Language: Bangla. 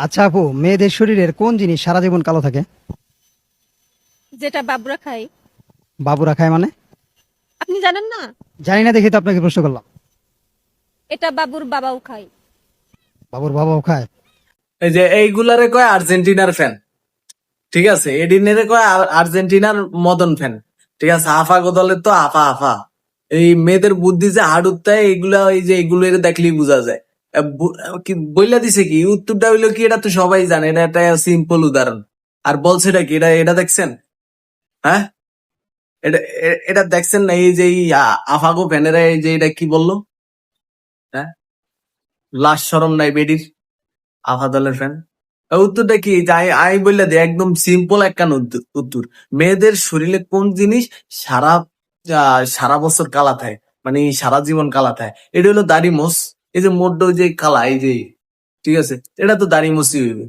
আচ্ছা আপু, মেয়েদের শরীরের কোন জিনিস সারা জীবন কালো থাকে? যেটা বাবুরা খায়। বাবুরা খায় মানে? আপনি জানেন না? জানি না দেখি তো আপনাকে প্রশ্ন করলাম। এটা বাবুর বাবাও খায়। বাবুর বাবাও খায়? এই যে এইগুলারে কয় আর্জেন্টিনার ফ্যান। ঠিক আছে, এডিনেরে কয় আর্জেন্টিনার মদন ফ্যান। ঠিক আছে, আফা দলের তো আফা আফা। এই মেয়েদের বুদ্ধি যে হাডুত্তায় এগুলা, এই যে এগুলো দেখলেই বোঝা যায়। কি বইলা দিছে কি উত্তরটা হইলো কি, এটা তো সবাই জানে, এটা একটা সিম্পল উদাহরণ। আর বলছে এটা কি, এটা এটা দেখছেন? হ্যাঁ, এটা দেখছেন না? এই যে এই আফাগো ফ্যানেরা এই যে এটা কি বললো? হ্যাঁ, লাশ শরম নাই বেডির, আফা দলের ফ্যান। উত্তরটা কি? আই বললে দে, একদম সিম্পল একখান উত্তর। মেয়েদের শরীরে কোন জিনিস সারা সারা বছর কালা থাকে, মানে সারা জীবন কালা থাকে? এটা হলো দাড়ি মোষ। এই যে মোট যে কালা, এই যে, ঠিক আছে, এটা তো দাড়ি মোষই হইবে।